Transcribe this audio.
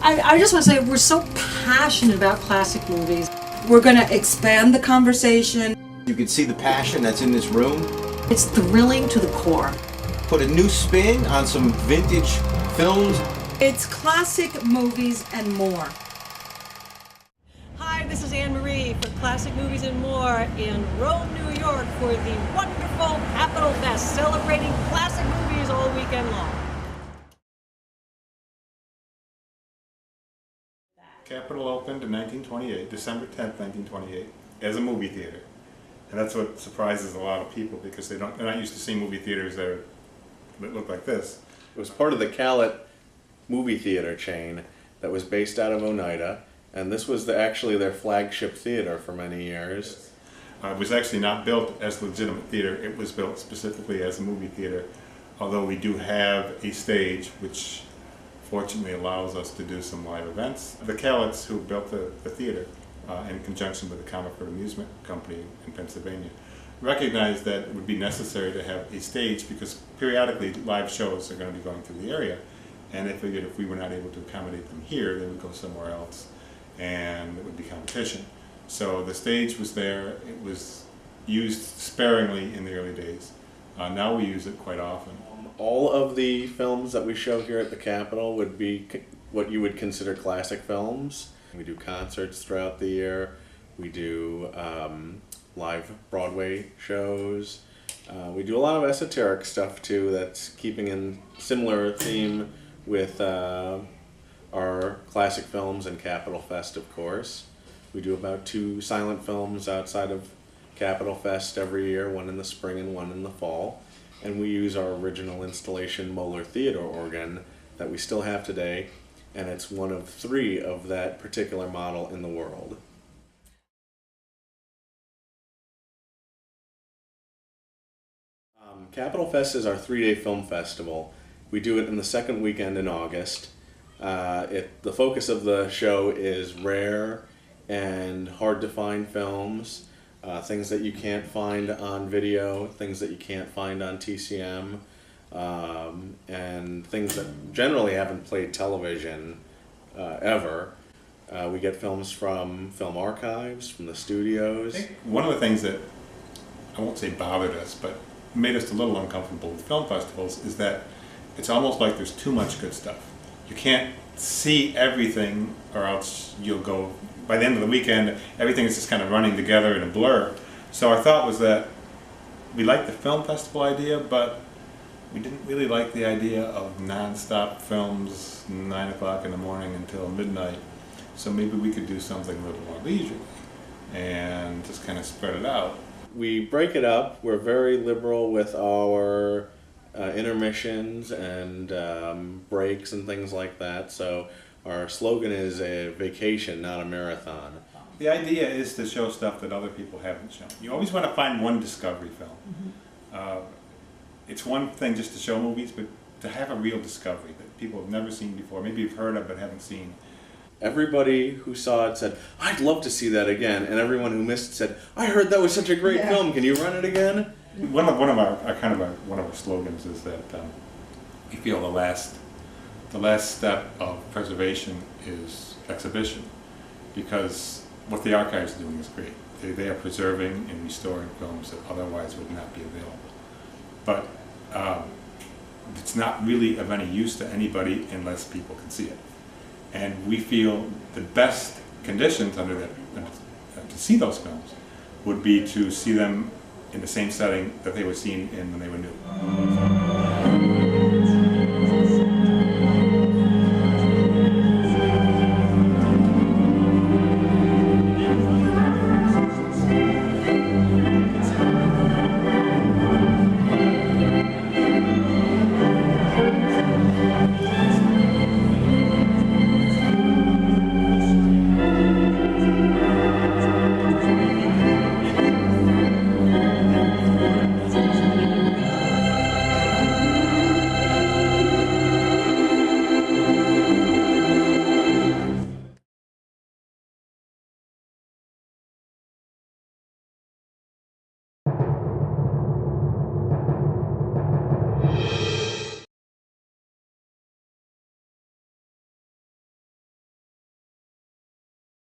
I just want to say we're so passionate about classic movies. We're going to expand the conversation. You can see the passion that's in this room. It's thrilling to the core. Put a new spin on some vintage films. It's classic movies and more. Hi, this is Annmarie for Classic Movies and More in Rome, New York for the wonderful Capitolfest, celebrating classic movies all weekend long. Capitol opened in 1928, December 10th, 1928, as a movie theater. And that's what surprises a lot of people because they're not used to seeing movie theaters that look like this. It was part of the Calit movie theater chain that was based out of Oneida, and this was actually their flagship theater for many years. It was actually not built as a legitimate theater, it was built specifically as a movie theater, although we do have a stage which fortunately allows us to do some live events. The Calits, who built the theater in conjunction with the Comerford Amusement Company in Pennsylvania, recognized that it would be necessary to have a stage because periodically live shows are going to be going through the area, and they figured if we were not able to accommodate them here, they would go somewhere else and it would be competition. So the stage was there, it was used sparingly in the early days. Now we use it quite often. All of the films that we show here at the Capitol would be what you would consider classic films. We do concerts throughout the year. We do live Broadway shows. We do a lot of esoteric stuff too that's keeping in similar theme with our classic films and Capitolfest, of course. We do about 2 silent films outside of Capitolfest every year, one in the spring and one in the fall. And we use our original installation Moeller Theater organ that we still have today, and it's one of 3 of that particular model in the world. Capitolfest is our 3-day film festival. We do it in the second weekend in August. The focus of the show is rare and hard to find films. Things that you can't find on video, things that you can't find on TCM, and things that generally haven't played television ever. We get films from film archives, from the studios. I think one of the things that, I won't say bothered us, but made us a little uncomfortable with film festivals is that it's almost like there's too much good stuff. You can't see everything or else you'll go, by the end of the weekend, everything is just kind of running together in a blur. So our thought was that we liked the film festival idea, but we didn't really like the idea of non-stop films 9 o'clock in the morning until midnight. So maybe we could do something a little more leisurely and just kind of spread it out. We break it up. We're very liberal with our intermissions and breaks and things like that. So our slogan is a vacation, not a marathon. The idea is to show stuff that other people haven't shown. You always want to find one discovery film. Mm-hmm. It's one thing just to show movies, but to have a real discovery that people have never seen before, maybe you've heard of but haven't seen. Everybody who saw it said, "I'd love to see that again," and everyone who missed it said, "I heard that was such a great film. Can you run it again?" One of our slogans is that we feel the last step of preservation is exhibition, because what the archives are doing is great. They are preserving and restoring films that otherwise would not be available. But it's not really of any use to anybody unless people can see it. And we feel the best conditions under that to see those films would be to see them in the same setting that they were seen in when they were new.